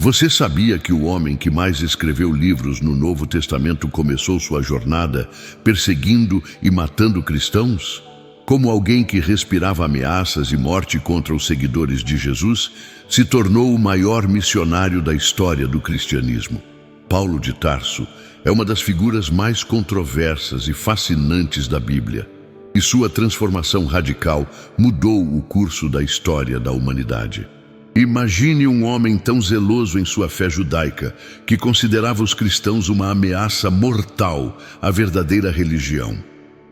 Você sabia que o homem que mais escreveu livros no Novo Testamento começou sua jornada perseguindo e matando cristãos? Como alguém que respirava ameaças e morte contra os seguidores de Jesus, se tornou o maior missionário da história do cristianismo. Paulo de Tarso é uma das figuras mais controversas e fascinantes da Bíblia, e sua transformação radical mudou o curso da história da humanidade. Imagine um homem tão zeloso em sua fé judaica, que considerava os cristãos uma ameaça mortal à verdadeira religião.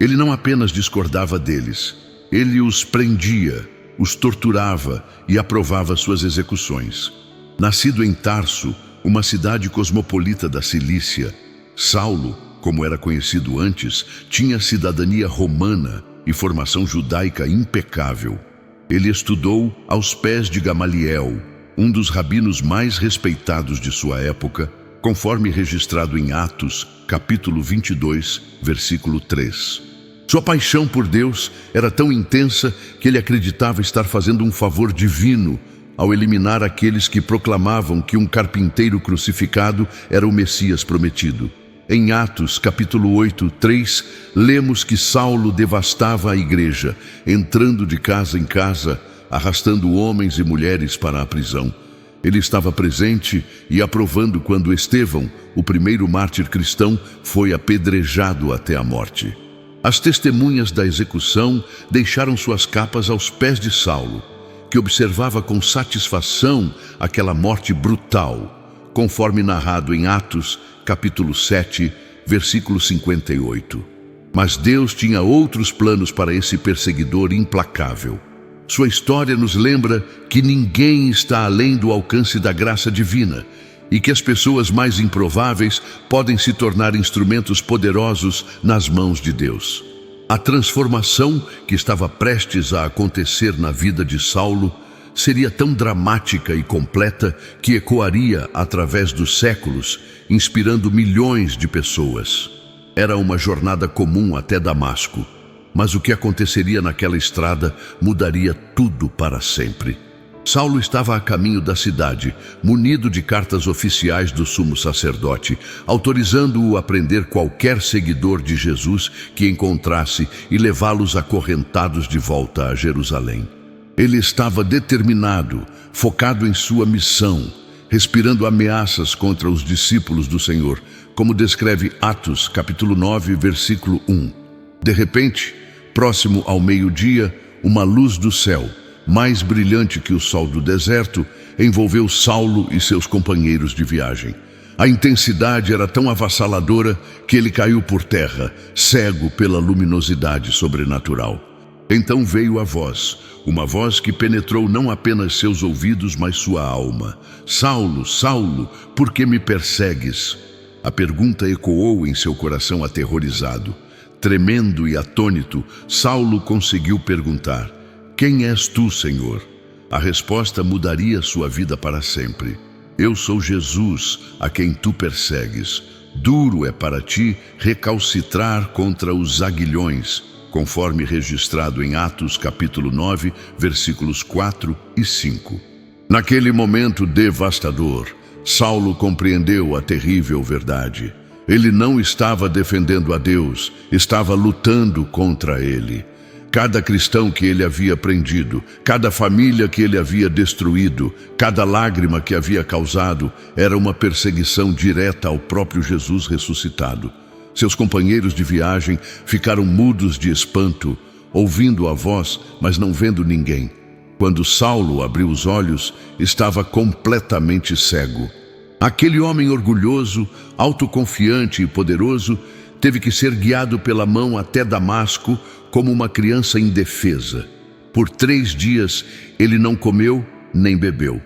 Ele não apenas discordava deles, ele os prendia, os torturava e aprovava suas execuções. Nascido em Tarso, uma cidade cosmopolita da Cilícia, Saulo, como era conhecido antes, tinha cidadania romana e formação judaica impecável. Ele estudou aos pés de Gamaliel, um dos rabinos mais respeitados de sua época, conforme registrado em Atos, capítulo 22, versículo 3. Sua paixão por Deus era tão intensa que ele acreditava estar fazendo um favor divino ao eliminar aqueles que proclamavam que um carpinteiro crucificado era o Messias prometido. Em Atos, capítulo 8, 3, lemos que Saulo devastava a igreja, entrando de casa em casa, arrastando homens e mulheres para a prisão. Ele estava presente e aprovando quando Estevão, o primeiro mártir cristão, foi apedrejado até a morte. As testemunhas da execução deixaram suas capas aos pés de Saulo, que observava com satisfação aquela morte brutal, conforme narrado em Atos, capítulo 7, versículo 58. Mas Deus tinha outros planos para esse perseguidor implacável. Sua história nos lembra que ninguém está além do alcance da graça divina e que as pessoas mais improváveis podem se tornar instrumentos poderosos nas mãos de Deus. A transformação que estava prestes a acontecer na vida de Saulo seria tão dramática e completa que ecoaria através dos séculos, inspirando milhões de pessoas. Era uma jornada comum até Damasco, mas o que aconteceria naquela estrada mudaria tudo para sempre. Saulo estava a caminho da cidade, munido de cartas oficiais do sumo sacerdote, autorizando-o a prender qualquer seguidor de Jesus que encontrasse e levá-los acorrentados de volta a Jerusalém. Ele estava determinado, focado em sua missão, respirando ameaças contra os discípulos do Senhor, como descreve Atos, capítulo 9, versículo 1. De repente, próximo ao meio-dia, uma luz do céu, mais brilhante que o sol do deserto, envolveu Saulo e seus companheiros de viagem. A intensidade era tão avassaladora que ele caiu por terra, cego pela luminosidade sobrenatural. Então veio a voz, uma voz que penetrou não apenas seus ouvidos, mas sua alma. Saulo, Saulo, por que me persegues? A pergunta ecoou em seu coração aterrorizado. Tremendo e atônito, Saulo conseguiu perguntar: quem és tu, Senhor? A resposta mudaria sua vida para sempre. Eu sou Jesus, a quem tu persegues. Duro é para ti recalcitrar contra os aguilhões, conforme registrado em Atos capítulo 9, versículos 4 e 5. Naquele momento devastador, Saulo compreendeu a terrível verdade. Ele não estava defendendo a Deus, estava lutando contra ele. Cada cristão que ele havia prendido, cada família que ele havia destruído, cada lágrima que havia causado, era uma perseguição direta ao próprio Jesus ressuscitado. Seus companheiros de viagem ficaram mudos de espanto, ouvindo a voz, mas não vendo ninguém. Quando Saulo abriu os olhos, estava completamente cego. Aquele homem orgulhoso, autoconfiante e poderoso teve que ser guiado pela mão até Damasco como uma criança indefesa. Por 3 dias ele não comeu nem bebeu,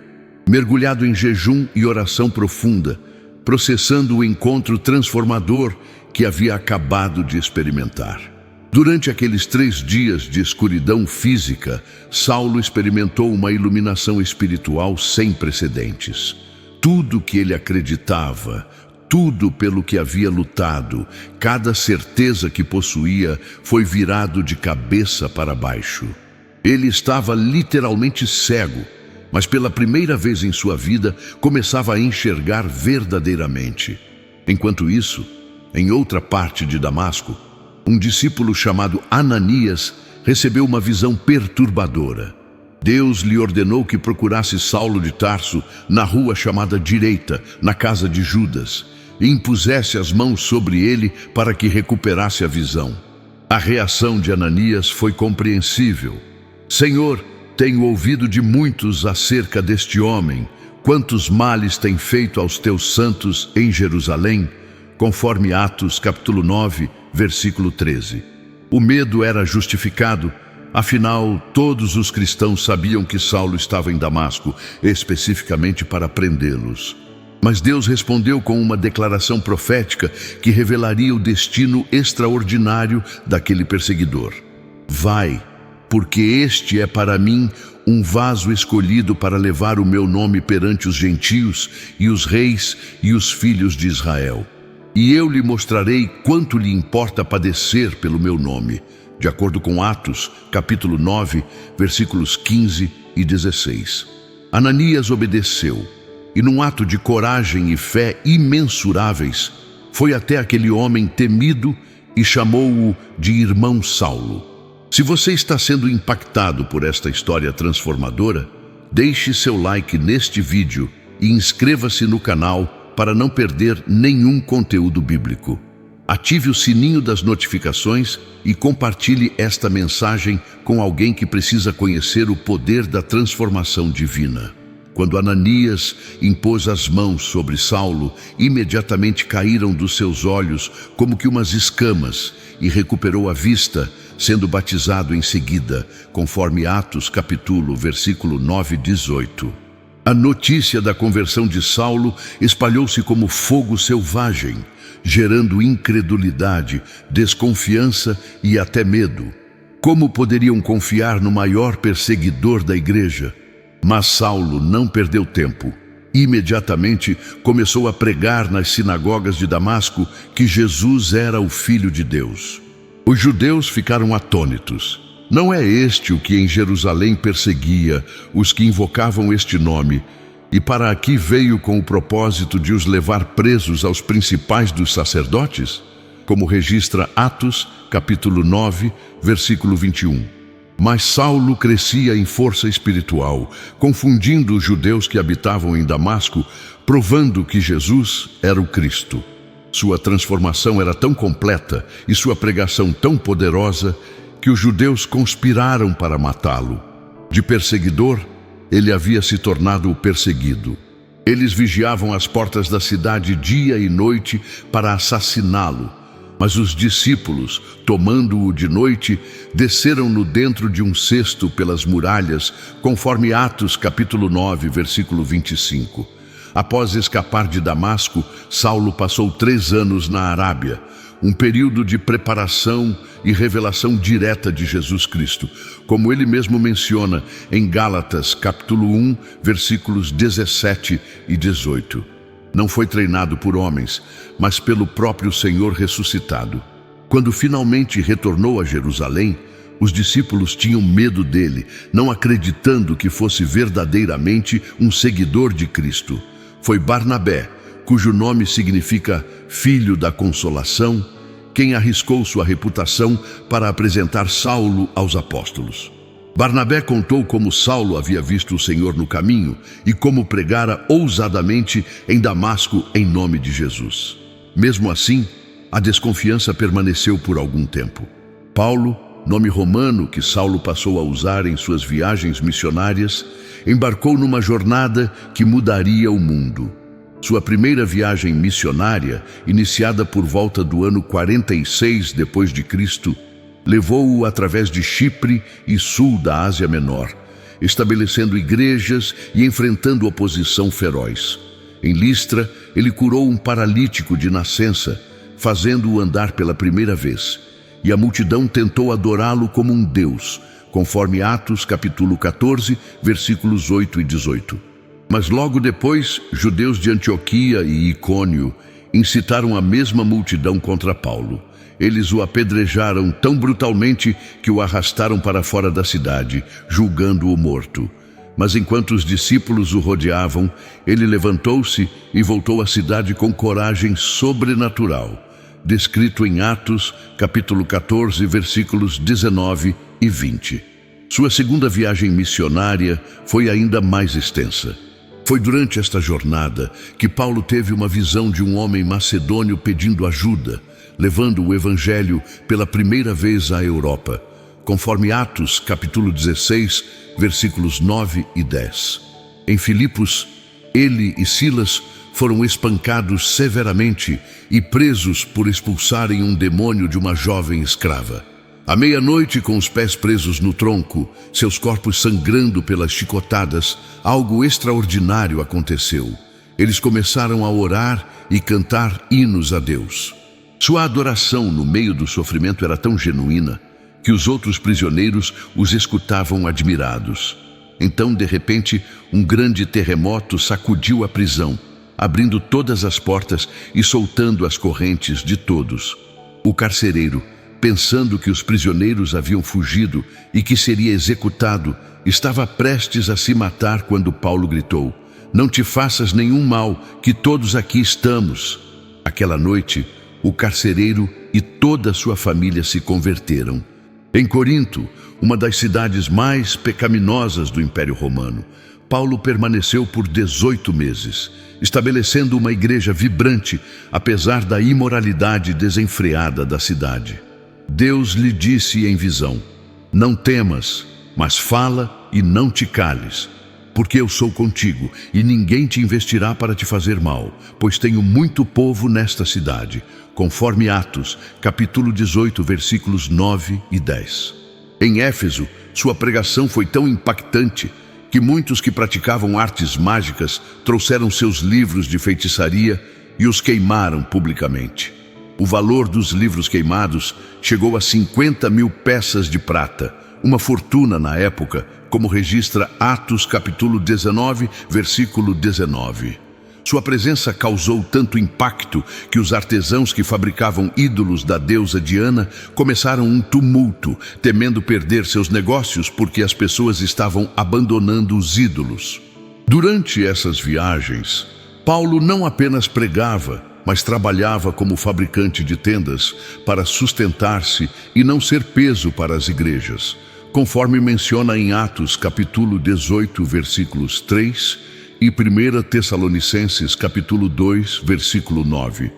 mergulhado em jejum e oração profunda, processando o encontro transformador que havia acabado de experimentar. Durante aqueles 3 dias de escuridão física, Saulo experimentou uma iluminação espiritual sem precedentes. Tudo que ele acreditava, tudo pelo que havia lutado, cada certeza que possuía foi virado de cabeça para baixo. Ele estava literalmente cego, mas pela primeira vez em sua vida começava a enxergar verdadeiramente. Enquanto isso, em outra parte de Damasco, um discípulo chamado Ananias recebeu uma visão perturbadora. Deus lhe ordenou que procurasse Saulo de Tarso na rua chamada Direita, na casa de Judas, e impusesse as mãos sobre ele para que recuperasse a visão. A reação de Ananias foi compreensível. Senhor, tenho ouvido de muitos acerca deste homem, quantos males tem feito aos teus santos em Jerusalém, conforme Atos capítulo 9, versículo 13. O medo era justificado, afinal todos os cristãos sabiam que Saulo estava em Damasco, especificamente para prendê-los. Mas Deus respondeu com uma declaração profética que revelaria o destino extraordinário daquele perseguidor. Vai, porque este é para mim um vaso escolhido para levar o meu nome perante os gentios e os reis e os filhos de Israel. E eu lhe mostrarei quanto lhe importa padecer pelo meu nome, de acordo com Atos, capítulo 9, versículos 15 e 16. Ananias obedeceu, e num ato de coragem e fé imensuráveis, foi até aquele homem temido e chamou-o de irmão Saulo. Se você está sendo impactado por esta história transformadora, deixe seu like neste vídeo e inscreva-se no canal para não perder nenhum conteúdo bíblico. Ative o sininho das notificações e compartilhe esta mensagem com alguém que precisa conhecer o poder da transformação divina. Quando Ananias impôs as mãos sobre Saulo, imediatamente caíram dos seus olhos como que umas escamas e recuperou a vista, sendo batizado em seguida, conforme Atos capítulo, versículo 9 e 18. A notícia da conversão de Saulo espalhou-se como fogo selvagem, gerando incredulidade, desconfiança e até medo. Como poderiam confiar no maior perseguidor da igreja? Mas Saulo não perdeu tempo. Imediatamente começou a pregar nas sinagogas de Damasco que Jesus era o Filho de Deus. Os judeus ficaram atônitos. Não é este o que em Jerusalém perseguia os que invocavam este nome, e para aqui veio com o propósito de os levar presos aos principais dos sacerdotes? Como registra Atos, capítulo 9, versículo 21. Mas Saulo crescia em força espiritual, confundindo os judeus que habitavam em Damasco, provando que Jesus era o Cristo. Sua transformação era tão completa e sua pregação tão poderosa que os judeus conspiraram para matá-lo. De perseguidor, ele havia se tornado o perseguido. Eles vigiavam as portas da cidade dia e noite para assassiná-lo. Mas os discípulos, tomando-o de noite, desceram-no dentro de um cesto pelas muralhas, conforme Atos capítulo 9, versículo 25. Após escapar de Damasco, Saulo passou 3 anos na Arábia, um período de preparação e revelação direta de Jesus Cristo, como ele mesmo menciona em Gálatas capítulo 1, versículos 17 e 18. Não foi treinado por homens, mas pelo próprio Senhor ressuscitado. Quando finalmente retornou a Jerusalém, os discípulos tinham medo dele, não acreditando que fosse verdadeiramente um seguidor de Cristo. Foi Barnabé, cujo nome significa Filho da Consolação, quem arriscou sua reputação para apresentar Saulo aos apóstolos. Barnabé contou como Saulo havia visto o Senhor no caminho e como pregara ousadamente em Damasco em nome de Jesus. Mesmo assim, a desconfiança permaneceu por algum tempo. Paulo, nome romano que Saulo passou a usar em suas viagens missionárias, embarcou numa jornada que mudaria o mundo. Sua primeira viagem missionária, iniciada por volta do ano 46 depois de Cristo, levou-o através de Chipre e sul da Ásia Menor, estabelecendo igrejas e enfrentando oposição feroz. Em Listra, ele curou um paralítico de nascença, fazendo-o andar pela primeira vez, e a multidão tentou adorá-lo como um deus, conforme Atos capítulo 14, versículos 8 e 18. Mas logo depois, judeus de Antioquia e Icônio incitaram a mesma multidão contra Paulo. Eles o apedrejaram tão brutalmente que o arrastaram para fora da cidade, julgando-o morto. Mas enquanto os discípulos o rodeavam, ele levantou-se e voltou à cidade com coragem sobrenatural, descrito em Atos, capítulo 14, versículos 19 e 20. Sua segunda viagem missionária foi ainda mais extensa. Foi durante esta jornada que Paulo teve uma visão de um homem macedônio pedindo ajuda, levando o evangelho pela primeira vez à Europa, conforme Atos, capítulo 16, versículos 9 e 10. Em Filipos, ele e Silas foram espancados severamente e presos por expulsarem um demônio de uma jovem escrava. À meia-noite, com os pés presos no tronco, seus corpos sangrando pelas chicotadas, algo extraordinário aconteceu. Eles começaram a orar e cantar hinos a Deus. Sua adoração no meio do sofrimento era tão genuína que os outros prisioneiros os escutavam admirados. Então, de repente, um grande terremoto sacudiu a prisão, abrindo todas as portas e soltando as correntes de todos. O carcereiro, pensando que os prisioneiros haviam fugido e que seria executado, estava prestes a se matar quando Paulo gritou: "Não te faças nenhum mal, que todos aqui estamos." Aquela noite, o carcereiro e toda a sua família se converteram. Em Corinto, uma das cidades mais pecaminosas do Império Romano, Paulo permaneceu por 18 meses, estabelecendo uma igreja vibrante, apesar da imoralidade desenfreada da cidade. Deus lhe disse em visão: "Não temas, mas fala e não te cales, porque eu sou contigo, e ninguém te investirá para te fazer mal, pois tenho muito povo nesta cidade", conforme Atos, capítulo 18, versículos 9 e 10. Em Éfeso, sua pregação foi tão impactante que muitos que praticavam artes mágicas trouxeram seus livros de feitiçaria e os queimaram publicamente. O valor dos livros queimados chegou a 50.000 peças de prata, uma fortuna na época, como registra Atos capítulo 19, versículo 19. Sua presença causou tanto impacto que os artesãos que fabricavam ídolos da deusa Diana começaram um tumulto, temendo perder seus negócios porque as pessoas estavam abandonando os ídolos. Durante essas viagens, Paulo não apenas pregava, mas trabalhava como fabricante de tendas para sustentar-se e não ser peso para as igrejas, conforme menciona em Atos capítulo 18, versículos 3 e 1 Tessalonicenses capítulo 2, versículo 9.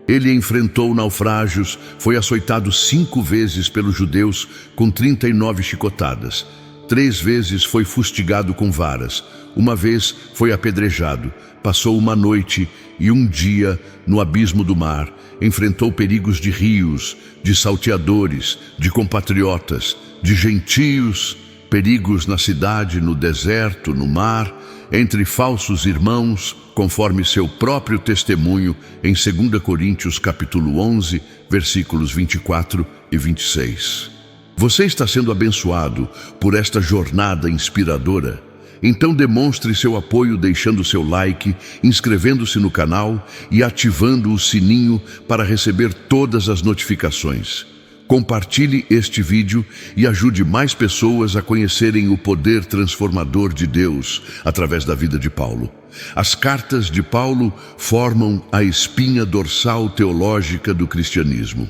Ele enfrentou naufrágios, foi açoitado 5 vezes pelos judeus com 39 chicotadas. 3 vezes foi fustigado com varas, 1 vez foi apedrejado, passou 1 noite e 1 dia no abismo do mar, enfrentou perigos de rios, de salteadores, de compatriotas, de gentios, perigos na cidade, no deserto, no mar, entre falsos irmãos, conforme seu próprio testemunho em 2 Coríntios capítulo 11, versículos 24 e 26. Você está sendo abençoado por esta jornada inspiradora? Então demonstre seu apoio deixando seu like, inscrevendo-se no canal e ativando o sininho para receber todas as notificações. Compartilhe este vídeo e ajude mais pessoas a conhecerem o poder transformador de Deus através da vida de Paulo. As cartas de Paulo formam a espinha dorsal teológica do cristianismo.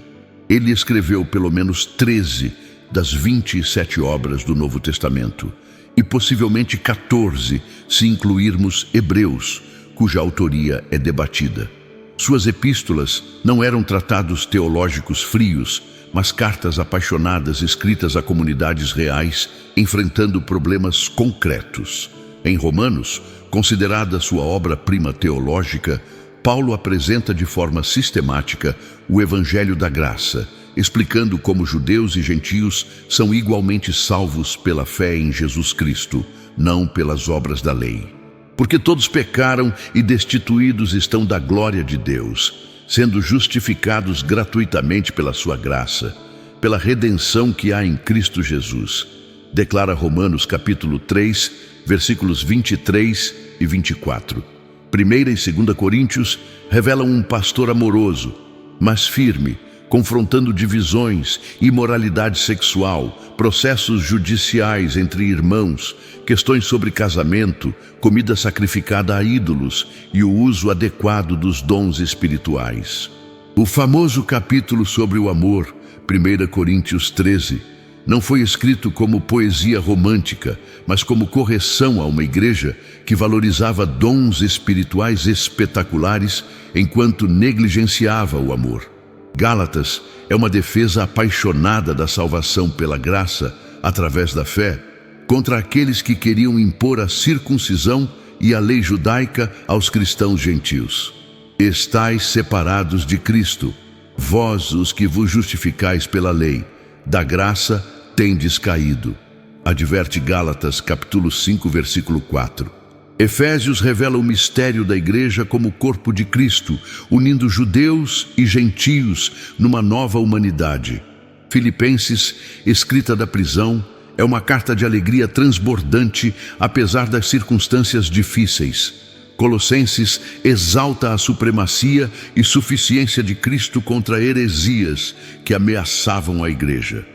Ele escreveu pelo menos 13 das 27 obras do Novo Testamento, e possivelmente 14 se incluirmos Hebreus, cuja autoria é debatida. Suas epístolas não eram tratados teológicos frios, mas cartas apaixonadas escritas a comunidades reais, enfrentando problemas concretos. Em Romanos, considerada sua obra-prima teológica, Paulo apresenta de forma sistemática o Evangelho da Graça, explicando como judeus e gentios são igualmente salvos pela fé em Jesus Cristo, não pelas obras da lei. Porque todos pecaram e destituídos estão da glória de Deus, sendo justificados gratuitamente pela sua graça, pela redenção que há em Cristo Jesus, declara Romanos capítulo 3, versículos 23 e 24. 1 e 2 Coríntios revelam um pastor amoroso, mas firme, confrontando divisões, imoralidade sexual, processos judiciais entre irmãos, questões sobre casamento, comida sacrificada a ídolos e o uso adequado dos dons espirituais. O famoso capítulo sobre o amor, 1 Coríntios 13, não foi escrito como poesia romântica, mas como correção a uma igreja que valorizava dons espirituais espetaculares enquanto negligenciava o amor. Gálatas é uma defesa apaixonada da salvação pela graça, através da fé, contra aqueles que queriam impor a circuncisão e a lei judaica aos cristãos gentios. Estais separados de Cristo, vós os que vos justificais pela lei, da graça tendes caído. Adverte Gálatas capítulo 5, versículo 4. Efésios revela o mistério da igreja como corpo de Cristo, unindo judeus e gentios numa nova humanidade. Filipenses, escrita da prisão, é uma carta de alegria transbordante, apesar das circunstâncias difíceis. Colossenses exalta a supremacia e suficiência de Cristo contra heresias que ameaçavam a igreja.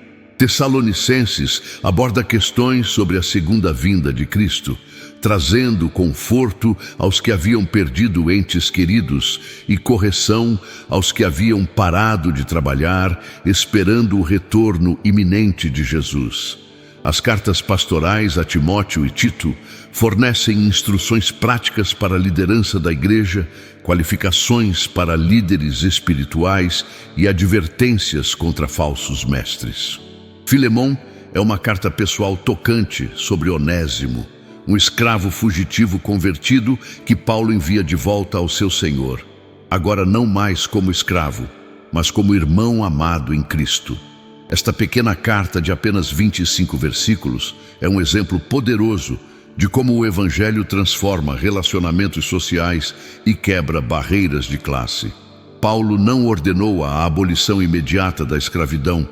Tessalonicenses aborda questões sobre a segunda vinda de Cristo, trazendo conforto aos que haviam perdido entes queridos e correção aos que haviam parado de trabalhar, esperando o retorno iminente de Jesus. As cartas pastorais a Timóteo e Tito fornecem instruções práticas para a liderança da igreja, qualificações para líderes espirituais e advertências contra falsos mestres. Filemão é uma carta pessoal tocante sobre Onésimo, um escravo fugitivo convertido que Paulo envia de volta ao seu Senhor, agora não mais como escravo, mas como irmão amado em Cristo. Esta pequena carta de apenas 25 versículos é um exemplo poderoso de como o Evangelho transforma relacionamentos sociais e quebra barreiras de classe. Paulo não ordenou a abolição imediata da escravidão,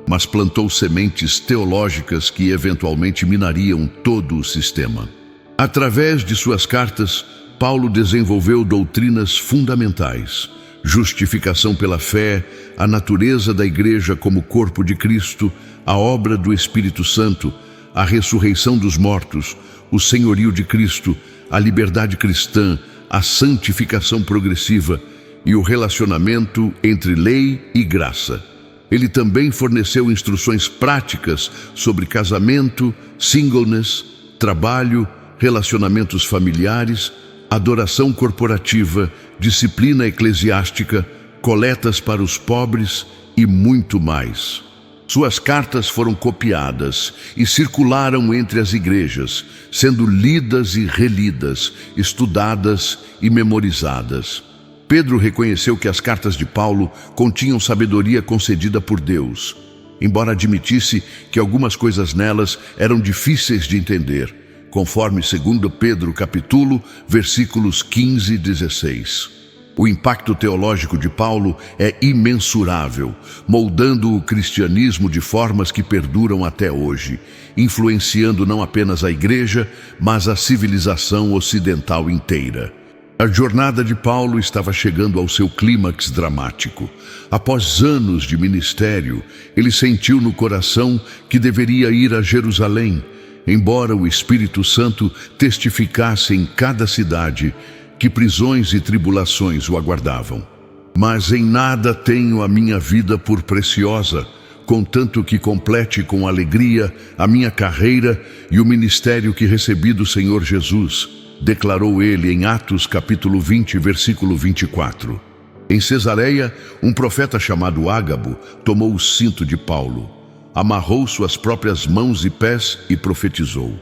mas plantou sementes teológicas que eventualmente minariam todo o sistema. Através de suas cartas, Paulo desenvolveu doutrinas fundamentais: justificação pela fé, a natureza da igreja como corpo de Cristo, a obra do Espírito Santo, a ressurreição dos mortos, o senhorio de Cristo, a liberdade cristã, a santificação progressiva e o relacionamento entre lei e graça. Ele também forneceu instruções práticas sobre casamento, singleness, trabalho, relacionamentos familiares, adoração corporativa, disciplina eclesiástica, coletas para os pobres e muito mais. Suas cartas foram copiadas e circularam entre as igrejas, sendo lidas e relidas, estudadas e memorizadas. Pedro reconheceu que as cartas de Paulo continham sabedoria concedida por Deus, embora admitisse que algumas coisas nelas eram difíceis de entender, conforme 2 Pedro capítulo, versículos 15 e 16. O impacto teológico de Paulo é imensurável, moldando o cristianismo de formas que perduram até hoje, influenciando não apenas a igreja, mas a civilização ocidental inteira. A jornada de Paulo estava chegando ao seu clímax dramático. Após anos de ministério, ele sentiu no coração que deveria ir a Jerusalém, embora o Espírito Santo testificasse em cada cidade que prisões e tribulações o aguardavam. Mas em nada tenho a minha vida por preciosa, contanto que complete com alegria a minha carreira e o ministério que recebi do Senhor Jesus, declarou ele em Atos capítulo 20, versículo 24. Em Cesareia, um profeta chamado Ágabo tomou o cinto de Paulo, amarrou suas próprias mãos e pés e profetizou: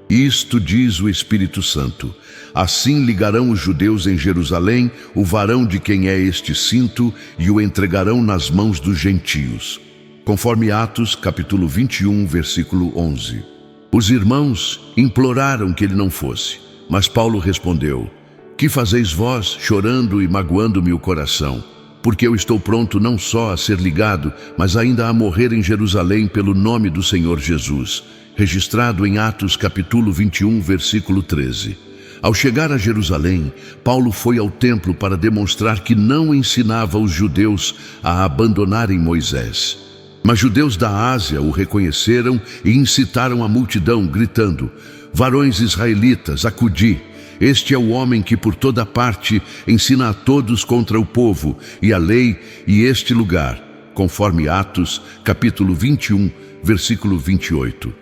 Isto diz o Espírito Santo: assim ligarão os judeus em Jerusalém o varão de quem é este cinto e o entregarão nas mãos dos gentios. Conforme Atos capítulo 21, versículo 11. Os irmãos imploraram que ele não fosse, mas Paulo respondeu: Que fazeis vós, chorando e magoando-me o coração? Porque eu estou pronto não só a ser ligado, mas ainda a morrer em Jerusalém pelo nome do Senhor Jesus. Registrado em Atos capítulo 21, versículo 13. Ao chegar a Jerusalém, Paulo foi ao templo para demonstrar que não ensinava os judeus a abandonarem Moisés. Mas judeus da Ásia o reconheceram e incitaram a multidão, gritando: varões israelitas, acudi! Este é o homem que por toda parte ensina a todos contra o povo e a lei e este lugar, conforme Atos, capítulo 21, versículo 28.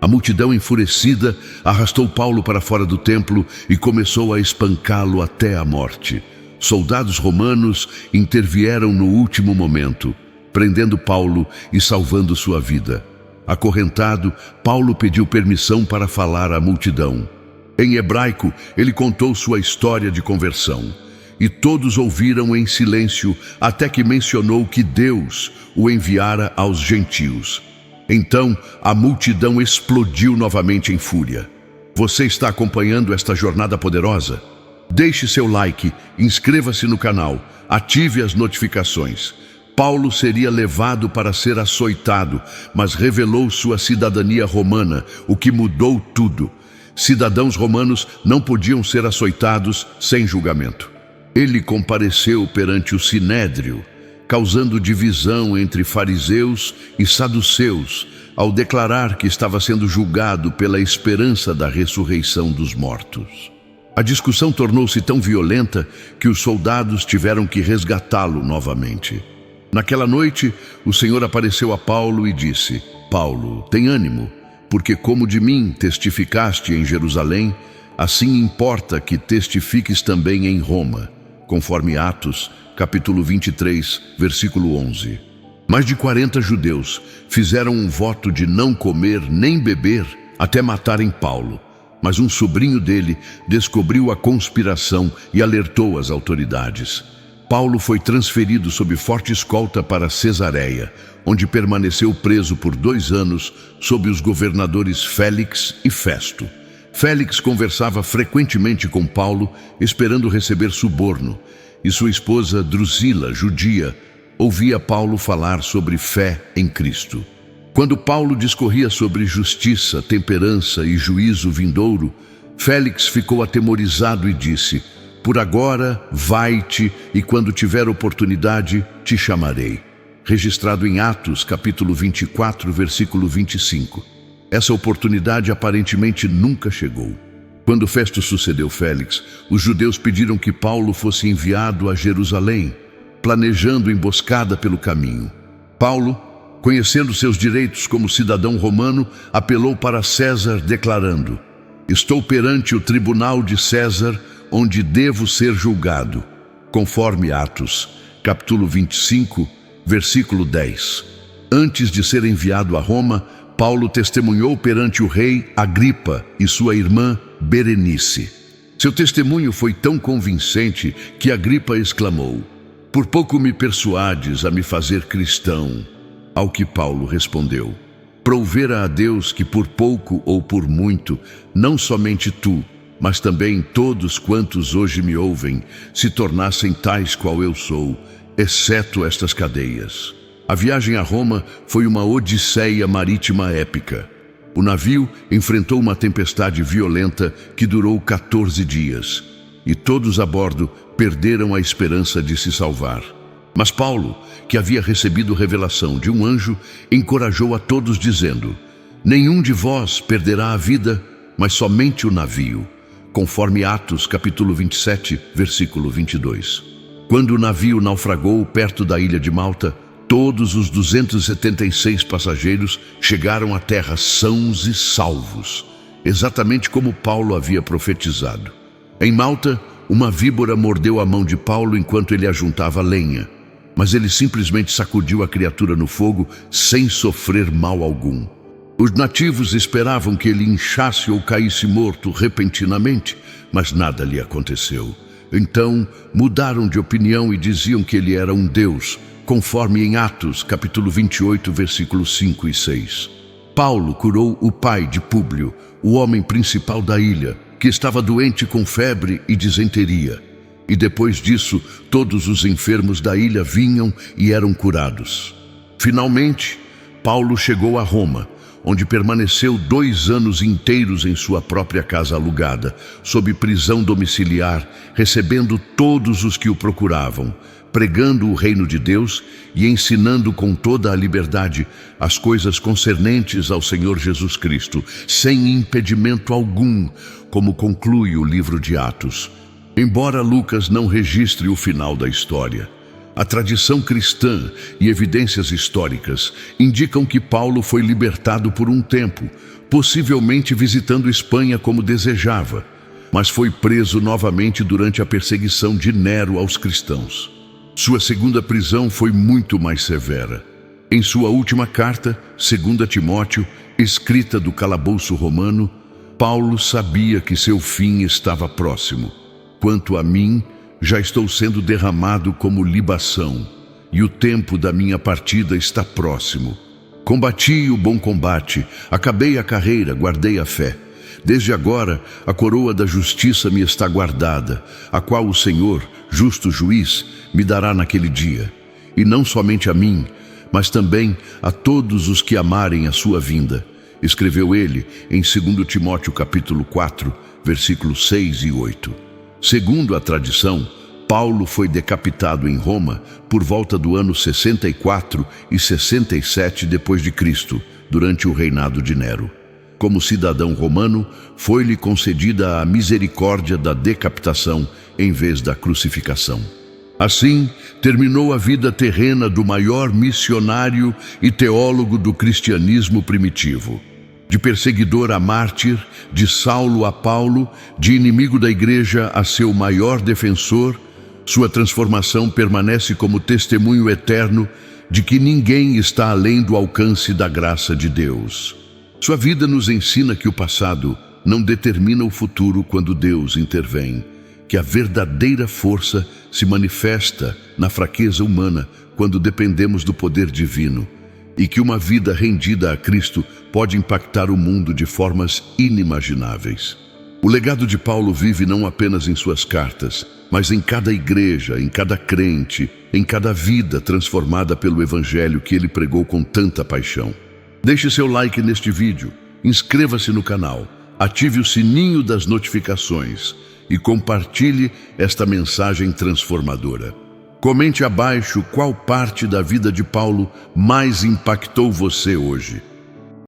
A multidão enfurecida arrastou Paulo para fora do templo e começou a espancá-lo até a morte. Soldados romanos intervieram no último momento, prendendo Paulo e salvando sua vida. Acorrentado, Paulo pediu permissão para falar à multidão. Em hebraico, ele contou sua história de conversão, e todos ouviram em silêncio até que mencionou que Deus o enviara aos gentios. Então, a multidão explodiu novamente em fúria. Você está acompanhando esta jornada poderosa? Deixe seu like, inscreva-se no canal, ative as notificações. Paulo seria levado para ser açoitado, mas revelou sua cidadania romana, o que mudou tudo. Cidadãos romanos não podiam ser açoitados sem julgamento. Ele compareceu perante o Sinédrio, causando divisão entre fariseus e saduceus, ao declarar que estava sendo julgado pela esperança da ressurreição dos mortos. A discussão tornou-se tão violenta que os soldados tiveram que resgatá-lo novamente. Naquela noite, o Senhor apareceu a Paulo e disse: Paulo, tem ânimo, porque como de mim testificaste em Jerusalém, assim importa que testifiques também em Roma, conforme Atos, capítulo 23, versículo 11. Mais de 40 judeus fizeram um voto de não comer nem beber até matarem Paulo. Mas um sobrinho dele descobriu a conspiração e alertou as autoridades. Paulo foi transferido sob forte escolta para Cesareia, onde permaneceu preso por 2 anos sob os governadores Félix e Festo. Félix conversava frequentemente com Paulo, esperando receber suborno, e sua esposa Drusila, judia, ouvia Paulo falar sobre fé em Cristo. Quando Paulo discorria sobre justiça, temperança e juízo vindouro, Félix ficou atemorizado e disse: por agora, vai-te, e quando tiver oportunidade, te chamarei. Registrado em Atos, capítulo 24, versículo 25. Essa oportunidade aparentemente nunca chegou. Quando Festo sucedeu Félix, os judeus pediram que Paulo fosse enviado a Jerusalém, planejando emboscada pelo caminho. Paulo, conhecendo seus direitos como cidadão romano, apelou para César, declarando: estou perante o tribunal de César, onde devo ser julgado, conforme Atos, capítulo 25, versículo 10. Antes de ser enviado a Roma, Paulo testemunhou perante o rei Agripa e sua irmã Berenice. Seu testemunho foi tão convincente que Agripa exclamou: por pouco me persuades a me fazer cristão. Ao que Paulo respondeu: provera a Deus que por pouco ou por muito, não somente tu, mas também todos quantos hoje me ouvem, se tornassem tais qual eu sou, exceto estas cadeias. A viagem a Roma foi uma odisseia marítima épica. O navio enfrentou uma tempestade violenta que durou 14 dias, e todos a bordo perderam a esperança de se salvar. Mas Paulo, que havia recebido revelação de um anjo, encorajou a todos dizendo: nenhum de vós perderá a vida, mas somente o navio, conforme Atos capítulo 27, versículo 22. Quando o navio naufragou perto da ilha de Malta, todos os 276 passageiros chegaram à terra sãos e salvos, exatamente como Paulo havia profetizado. Em Malta, uma víbora mordeu a mão de Paulo enquanto ele ajuntava lenha, mas ele simplesmente sacudiu a criatura no fogo sem sofrer mal algum. Os nativos esperavam que ele inchasse ou caísse morto repentinamente, mas nada lhe aconteceu. Então mudaram de opinião e diziam que ele era um deus, conforme em Atos, capítulo 28, versículos 5 e 6. Paulo curou o pai de Públio, o homem principal da ilha, que estava doente com febre e disenteria. E depois disso, todos os enfermos da ilha vinham e eram curados. Finalmente, Paulo chegou a Roma, onde permaneceu 2 anos inteiros em sua própria casa alugada, sob prisão domiciliar, recebendo todos os que o procuravam, pregando o reino de Deus e ensinando com toda a liberdade as coisas concernentes ao Senhor Jesus Cristo, sem impedimento algum, como conclui o livro de Atos. Embora Lucas não registre o final da história, a tradição cristã e evidências históricas indicam que Paulo foi libertado por um tempo, possivelmente visitando Espanha como desejava, mas foi preso novamente durante a perseguição de Nero aos cristãos. Sua segunda prisão foi muito mais severa. Em sua última carta, 2 Timóteo, escrita do calabouço romano, Paulo sabia que seu fim estava próximo. Quanto a mim, já estou sendo derramado como libação, e o tempo da minha partida está próximo. Combati o bom combate, acabei a carreira, guardei a fé. Desde agora, a coroa da justiça me está guardada, a qual o Senhor, justo juiz, me dará naquele dia. E não somente a mim, mas também a todos os que amarem a sua vinda. Escreveu ele em 2 Timóteo capítulo 4, versículos 6 e 8. Segundo a tradição, Paulo foi decapitado em Roma por volta do ano 64 e 67 depois de Cristo, durante o reinado de Nero. Como cidadão romano, foi-lhe concedida a misericórdia da decapitação em vez da crucificação. Assim, terminou a vida terrena do maior missionário e teólogo do cristianismo primitivo. De perseguidor a mártir, de Saulo a Paulo, de inimigo da igreja a seu maior defensor, sua transformação permanece como testemunho eterno de que ninguém está além do alcance da graça de Deus. Sua vida nos ensina que o passado não determina o futuro quando Deus intervém, que a verdadeira força se manifesta na fraqueza humana quando dependemos do poder divino, e que uma vida rendida a Cristo pode impactar o mundo de formas inimagináveis. O legado de Paulo vive não apenas em suas cartas, mas em cada igreja, em cada crente, em cada vida transformada pelo Evangelho que ele pregou com tanta paixão. Deixe seu like neste vídeo, inscreva-se no canal, ative o sininho das notificações e compartilhe esta mensagem transformadora. Comente abaixo qual parte da vida de Paulo mais impactou você hoje.